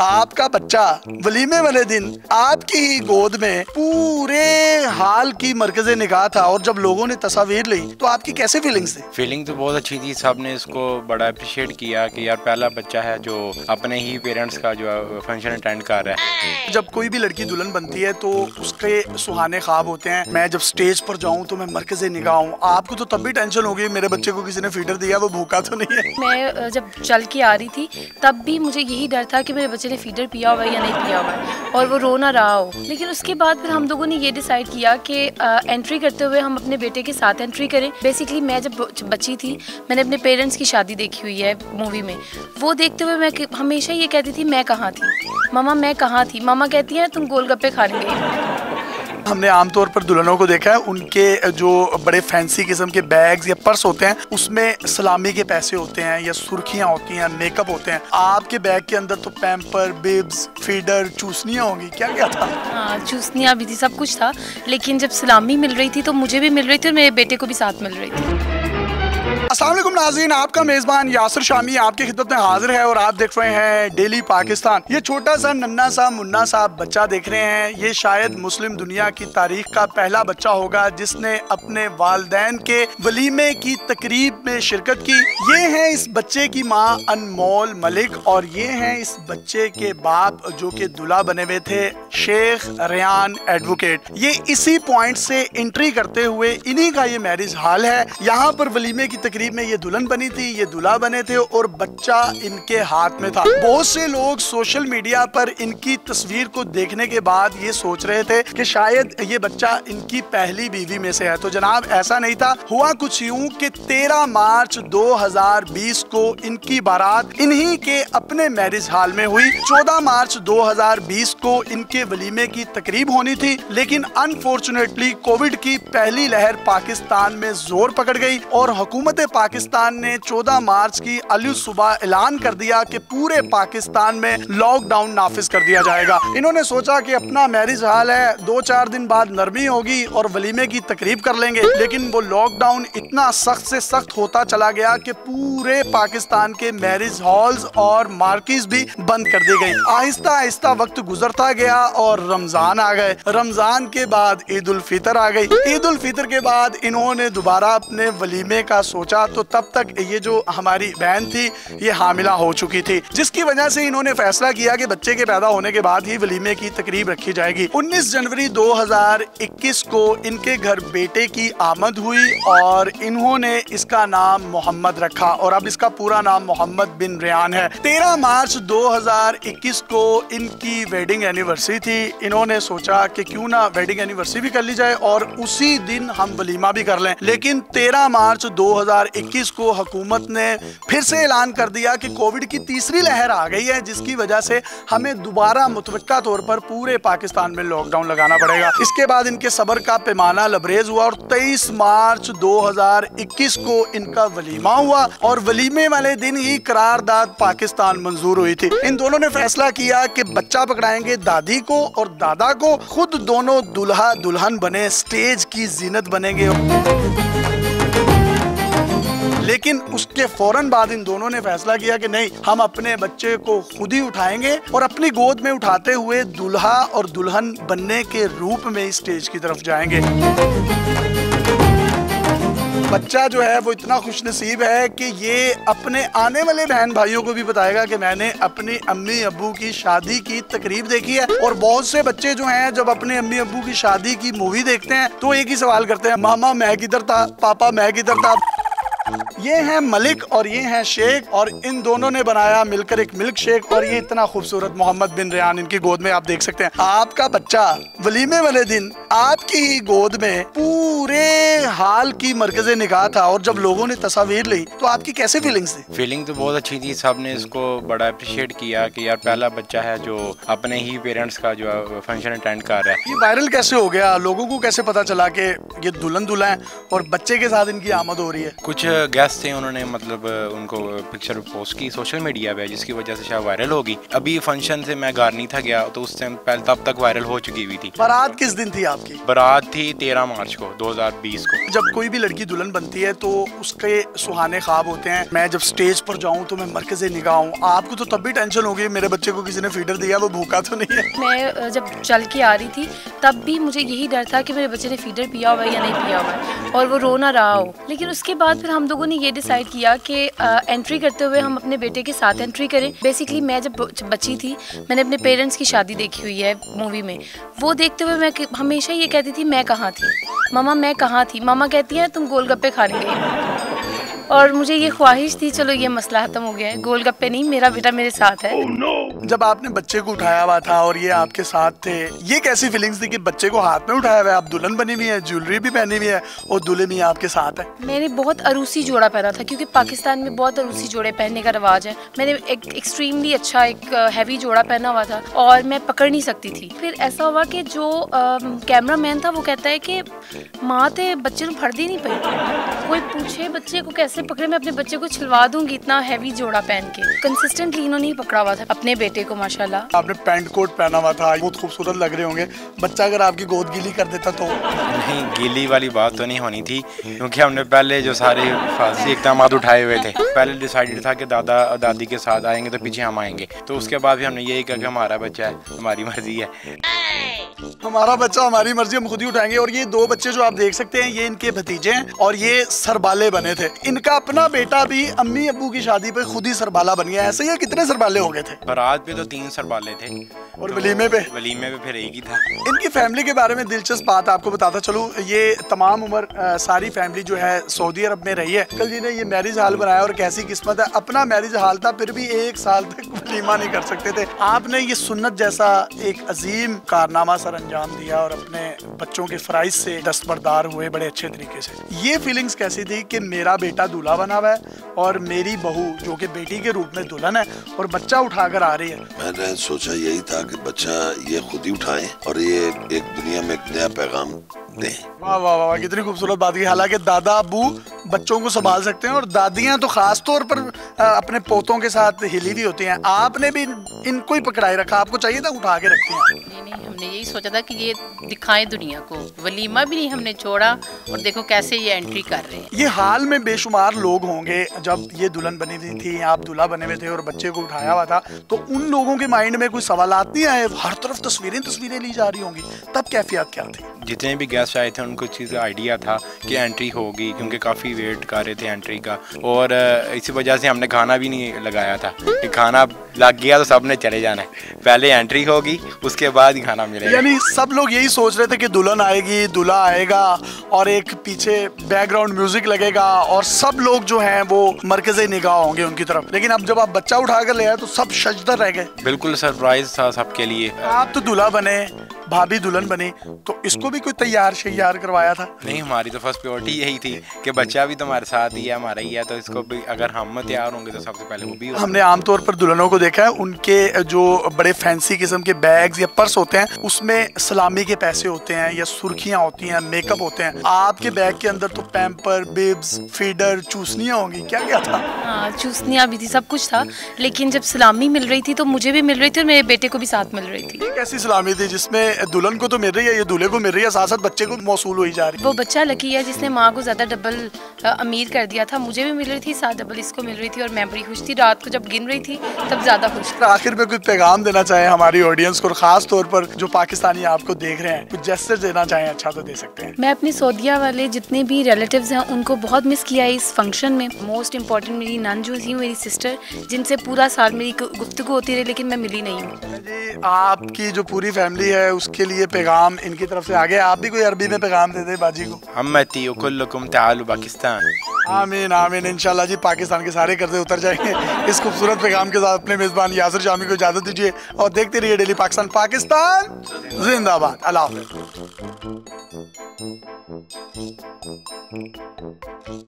आपका बच्चा वलीमे वाले दिन आपकी ही गोद में पूरे हाल की मरकज़े निगाह था और जब लोगों ने तस्वीर ली तो आपकी कैसे फीलिंग्स थी? फीलिंग तो बहुत अच्छी थी। सब ने इसको बड़ा अप्रिशिएट किया कि यार पहला बच्चा है जो अपने ही पेरेंट्स का जो फंक्शन अटेंड कर रहा है। जब कोई भी लड़की दुल्हन बनती है तो उसके सुहाने ख्वाब होते हैं, मैं जब स्टेज पर जाऊं तो मैं मरकज़े निगाह हूं। आपको तो तब भी टेंशन होगी मेरे बच्चे को किसी ने फीडर दिया, वो भूखा तो नहीं है। मैं जब चल के आ रही थी तब भी मुझे यही डर था कि मेरे बच्चे ने फीडर पिया हुआ है या नहीं पिया हुआ है और वो रो ना रहा हो। लेकिन उसके बाद फिर हम लोगों ने ये डिसाइड किया कि एंट्री करते हुए हम अपने बेटे के साथ एंट्री करें। बेसिकली मैं जब बच्ची थी मैंने अपने पेरेंट्स की शादी देखी हुई है मूवी में। वो देखते हुए मैं हमेशा ये कहती थी मैं कहाँ थी मामा, मैं कहाँ थी। मामा कहती हैं तुम गोलगप्पे खाने गई। हमने आमतौर पर दुल्हनों को देखा है, उनके जो बड़े फैंसी किस्म के बैग्स या पर्स होते हैं उसमें सलामी के पैसे होते हैं या सुर्खियां होती हैं, मेकअप होते हैं। आपके बैग के अंदर तो पैम्पर, बिब्स, फीडर, चूसनियां होंगी, क्या क्या था? हाँ, चूसनियां भी थी, सब कुछ था। लेकिन जब सलामी मिल रही थी तो मुझे भी मिल रही थी और मेरे बेटे को भी साथ मिल रही थी। अस्सलाम वालेकुम नाज़रीन, आपका मेज़बान यासिर शामी आपकी खिदमत में हाजिर है और आप देख रहे हैं डेली पाकिस्तान। ये छोटा सा नन्ना सा मुन्ना सा बच्चा देख रहे हैं, ये शायद मुस्लिम दुनिया की तारीख का पहला बच्चा होगा जिसने अपने वालिदैन के वलीमे की तकरीब में शिरकत की। ये है इस बच्चे की माँ अनमोल मलिक और ये है इस बच्चे के बाप जो कि दूल्हा बने हुए थे, शेख रेयान एडवोकेट। ये इसी पॉइंट से एंट्री करते हुए इन्हीं का ये मैरिज हॉल है। यहाँ पर वलीमे की तकरीब में ये दुल्हन बनी थी, ये दूल्हा बने थे और बच्चा इनके हाथ में था। बहुत से लोग सोशल मीडिया पर इनकी तस्वीर को देखने के बाद ये सोच रहे थे कि शायद ये बच्चा इनकी पहली बीवी में से है। तो जनाब ऐसा नहीं था। हुआ कुछ यूं कि 13 मार्च 2020 को इनकी बारात इन्हीं के अपने मैरिज हॉल में हुई। 14 मार्च 2020 को इनके वलीमे की तकरीब होनी थी, लेकिन अनफॉर्चुनेटली कोविड की पहली लहर पाकिस्तान में जोर पकड़ गई और हुकूमत पाकिस्तान ने 14 मार्च की अलग सुबह ऐलान कर दिया कि पूरे पाकिस्तान में लॉकडाउन नाफिज कर दिया जाएगा। इन्होंने सोचा कि अपना मैरिज हॉल है, 2-4 दिन बाद नरमी होगी और वलीमे की तकरीब कर लेंगे। लेकिन वो लॉकडाउन इतना सख्त से सख्त होता चला गया कि पूरे पाकिस्तान के मैरिज हॉल्स और मार्केट्स भी बंद कर दी गई। आहिस्ता आहिस्ता वक्त गुजरता गया और रमजान आ गए। रमजान के बाद ईद उल फितर आ गई। ईद उल फितर के बाद इन्होंने दोबारा अपने वलीमे का सोचा तो तब तक ये जो हमारी बहन थी ये हामिला हो चुकी थी, जिसकी वजह से इन्होंने फैसला किया कि बच्चे के पैदा होने के बाद ही वलीमे की तकरीब रखी जाएगी। 19 जनवरी 2021 को इनके घर बेटे की आमद हुई और इन्होंने इसका नाम मोहम्मद रखा और अब इसका पूरा नाम मोहम्मद बिन रेयान है। 13 मार्च 2021 को इनकी वेडिंग एनिवर्सरी थी। इन्होंने सोचा कि क्यों ना वेडिंग एनिवर्सरी भी कर ली जाए और उसी दिन हम वलीमा भी कर लें। लेकिन 13 मार्च 2021 को हुकूमत ने फिर से ऐलान कर दिया कि कोविड की तीसरी लहर आ गई है, जिसकी वजह से हमें दोबारा मुतवक्का तौर पर पूरे पाकिस्तान में लॉकडाउन लगाना पड़ेगा। इसके बाद इनके सब्र का पैमाना लबरेज हुआ और 23 मार्च 2021 को इनका वलीमा हुआ और वलीमे वाले दिन ही करारदाद पाकिस्तान मंजूर हुई थी। इन दोनों ने फैसला किया कि बच्चा पकड़ाएंगे दादी को और दादा को, खुद दोनों दुल्हा दुल्हन बने, स्टेज की जीनत बनेंगे। लेकिन उसके फौरन बाद इन दोनों ने फैसला किया कि नहीं, हम अपने बच्चे को खुद ही उठाएंगे और अपनी गोद में उठाते हुए दुल्हा और दुल्हन बनने के रूप में स्टेज की तरफ जाएंगे। बच्चा जो है वो इतना खुशनसीब है कि ये अपने आने वाले बहन भाइयों को भी बताएगा कि मैंने अपनी अम्मी अब्बू की शादी की तकरीब देखी है। और बहुत से बच्चे जो हैं जब अपने अम्मी अब्बू की शादी की मूवी देखते हैं तो एक ही सवाल करते हैं, मामा मैं किधर था, पापा मैं किधर था। ये हैं मलिक और ये हैं शेख और इन दोनों ने बनाया मिलकर एक मिल्क शेक और ये इतना खूबसूरत मोहम्मद बिन रेयान इनकी गोद में आप देख सकते हैं। आपका बच्चा वलीमे वाले दिन आपकी ही गोद में पूरे हाल की मरकज़े निगाह था और जब लोगों ने तस्वीर ली तो आपकी कैसे फीलिंग्स थी? फीलिंग तो बहुत अच्छी थी। सब ने इसको बड़ा अप्रिशिएट किया कि यार पहला बच्चा है जो अपने ही पेरेंट्स का जो फंक्शन अटेंड कर रहा है। ये वायरल कैसे हो गया? लोगों को कैसे पता चला कि ये दुल्हन दूल्हा है और बच्चे के साथ इनकी आमद हो रही है? कुछ गेस्ट थे उन्होंने मतलब उनको पिक्चर पोस्ट की सोशल मीडिया पे, जिसकी वजह से शायद वायरल होगी। अभी फंक्शन से मैं घर नहीं था गया तो उस टाइम पहले तब तक वायरल हो चुकी हुई थी। बारात किस दिन थी आपकी? बारात थी 13 मार्च को 2020 को। जब कोई भी लड़की दुल्हन बनती है तो उसके सुहाने ख्वाब होते हैं, मैं जब स्टेज पर जाऊं तो मैं मरकज़े निगाह हूं। आपको तो तब भी टेंशन होगी मेरे बच्चे को किसी ने फीडर दिया, वो भूखा तो नहीं है। मैं जब चल के आ रही थी तब भी मुझे यही डर था कि मेरे बच्चे ने फीडर पिया हुआ है या नहीं पिया हुआ है और वो रो ना रहा हो। लेकिन उसके बाद फिर हम लोगों ने ये डिसाइड किया कि एंट्री करते हुए हम अपने बेटे के साथ एंट्री करें। बेसिकली मैं जब बच्ची थी मैंने अपने पेरेंट्स की शादी देखी हुई है मूवी में, वो देखते हुए मैं हमेशा ये कहती थी मैं कहाँ थी मामा, मैं कहाँ थी। मामा कहती है तुम गोलगप्पे खाने गई, और मुझे ये ख्वाहिश थी चलो ये मसला खत्म हो गया है, गोलगप्पे नहीं, मेरा बेटा मेरे साथ है। Oh, no! जब आपने बच्चे को उठाया हुआ था और ये आपके साथ थे, ये कैसी फीलिंग्स थी कि बच्चे को हाथ में उठाया हुआ है, आप दुल्हन बनी हुई है, ज्वेलरी भी पहनी हुई है और दूल्हे भी आपके साथ है? मैंने बहुत अरूसी जोड़ा पहना था क्योंकि पाकिस्तान में बहुत अरूसी जोड़े पहनने का रिवाज है। मैंने एक एक्सट्रीमली अच्छा एक हैवी जोड़ा पहना हुआ था और मैं पकड़ नहीं सकती थी। फिर ऐसा हुआ कि जो कैमरा मैन था वो कहता है कि माँ ते बच्चे को फड़ दी नहीं पाई, कोई पूछे बच्चे को कैसे पकड़े, मैं अपने बच्चे को छिलवा दूंगी इतना हैवी जोड़ा पहन के। कंसिस्टेंटली इन्होंने ही पकड़ा हुआ था अपने बेटे को माशाल्लाह। आपने पैंट कोट पहना हुआ था, बहुत खूबसूरत लग रहे होंगे। बच्चा अगर आपकी गोद गीली कर देता तो? नहीं, गीली वाली बात तो नहीं होनी थी क्योंकि हमने पहले जो सारे फांसी इक़दाम उठाए हुए थे। पहले डिसाइडेड था कि दादा दादी के साथ आएंगे तो पीछे हम आएंगे, तो उसके बाद भी हमने यही कहा कि हमारा बच्चा है, हमारी मर्जी है, हमारा बच्चा हमारी मर्जी, हम खुद ही उठाएंगे। और ये दो बच्चे जो आप देख सकते हैं ये इनके भतीजे हैं और ये सरबाले बने थे। इनका अपना बेटा भी अम्मी अब्बू की शादी पे खुद ही सरबाला बन गया। ऐसे ही कितने सरबाले हो गए थे? बारात पे तो 3 सरबाले थे और तो वलीमे पे फिर एक ही था। इनकी फैमिली के बारे में दिलचस्प बात आपको बताता चलूं, ये तमाम उम्र सारी फैमिली जो है सऊदी अरब में रही है। कल जी ने ये मैरिज हाल बनाया और कैसी किस्मत है, अपना मैरिज हाल था फिर भी 1 साल तक वलीमा नहीं कर सकते थे। आपने ये सुन्नत जैसा एक अजीम कारनामा सर अंजाम दिया और अपने बच्चों के फराइज से दस्तबरदार हुए बड़े अच्छे तरीके से। ये फीलिंग्स कैसी थी कि मेरा बेटा दूल्हा बना हुआ है और मेरी बहू जो कि बेटी के रूप में दुल्हन है और बच्चा उठाकर आ रही है? मैंने सोचा यही था कि बच्चा ये खुद ही उठाए और ये एक दुनिया में एक नया पैगाम दें। वाह वाह वाह, कितनी खूबसूरत बात की। हालांकि दादा अबू बच्चों को संभाल सकते हैं और दादियां तो खास तौर पर अपने पोतों के साथ हिली हुई होती हैं। आपने भी इनको ही पकड़ाए रखा, आपको चाहिए था उठा के रखते हैं? नहीं, हमने यही सोचा था कि ये दिखाएं दुनिया को, वलीमा भी नहीं हमने छोड़ा और देखो कैसे ये एंट्री कर रहे हैं। ये हाल में बेशुमार लोग होंगे जब ये दुल्हन बनी हुई थी, आप दूल्हा बने हुए थे और बच्चे को उठाया हुआ था, तो उन लोगों के माइंड में कोई सवालात नहीं आए? हर तरफ तस्वीरें ली जा रही होंगी, तब कैफियत क्या थी? जितने भी गेस्ट आए थे उनको चीज़ आइडिया था कि एंट्री होगी क्योंकि काफ़ी वेट कर रहे थे एंट्री का, और इसी वजह से हमने खाना भी नहीं लगाया था कि खाना लग गया तो सब ने चले जाना है, पहले एंट्री होगी उसके बाद ही खाना मिलेगा। यानी सब लोग यही सोच रहे थे कि दुल्हन आएगी, दूल्हा आएगा और एक पीछे बैकग्राउंड म्यूजिक लगेगा और सब लोग जो हैं वो मरकज़े निगाह होंगे उनकी तरफ। लेकिन अब जब आप बच्चा उठा कर ले आए तो सब शजदर रह गए। बिल्कुल सरप्राइज था सबके लिए। आप तो दूल्हा बने, भाभी दुल्हन बनी, तो इसको भी कोई तैयार शैयार करवाया था? नहीं, हमारी तो फर्स्ट प्रायोरिटी यही थी कि बच्चा भी तुम्हारे साथ ही है, हमारा ही है, तो इसको भी अगर हम तैयार होंगे तो सबसे पहले वो भी होगा। हमने आमतौर पर दुल्हनों को देखा है उनके जो बड़े फैंसी किस्म के बैग्स या पर्स होते हैं उसमें सलामी के पैसे होते हैं या सुर्खियां होती हैं, मेकअप होते हैं। आपके बैग के अंदर तो पैम्पर, बिब्स, फीडर, चूसनियां होंगी, क्या क्या था? हाँ, चूसनियाँ भी थी, सब कुछ था। लेकिन जब सलामी मिल रही थी तो मुझे भी मिल रही थी और मेरे बेटे को भी साथ मिल रही थी। कैसी सलामी थी जिसमें दुल्हन को तो मिल रही है, ये दूल्हे को मिल रही है, साथ साथ बच्चे को मौसूल हुई जा रही है? वो बच्चा लकी है जिसने माँ को ज्यादा डबल अमीर कर दिया था। मुझे भी मिल रही थी, साथ डबल इसको मिल रही थी और मैं बड़ी खुश थी। रात को जब गिन रही थी तब ज्यादा खुश थी। आखिर में कुछ पैगाम देना चाहें हमारी ऑडियंस को, खास तौर पर जो पाकिस्तानी आपको देख रहे हैं, कुछ जेस्चर देना चाहें अच्छा तो दे सकते हैं। मैं अपने सऊदीया वाले जितने भी रिलेटिव्स हैं उनको बहुत मिस किया है इस फंक्शन में। मोस्ट इम्पोर्टेंट मेरी नन जो थी, मेरी सिस्टर, जिनसे पूरा साल मेरी गुफ्तगू होती रही लेकिन मैं मिली नहीं हूँ। जी, आपकी जो पूरी फैमिली है उसके लिए पैगाम इनकी तरफ से आगे, आप भी कोई अरबी में पैगाम दे दे बाजी को। अम्मती कुल्लुकुम तालु पाकिस्तान। आमीन आमीन, इंशाल्लाह जी पाकिस्तान के सारे कर्जे उतर जाएंगे। इस खूबसूरत पैगाम के साथ अपने मेजबान यासिर शामी को इजाजत दीजिए और देखते रहिए डेली पाकिस्तान। पाकिस्तान जिंदाबाद। अल्लाह हाफ़िज़।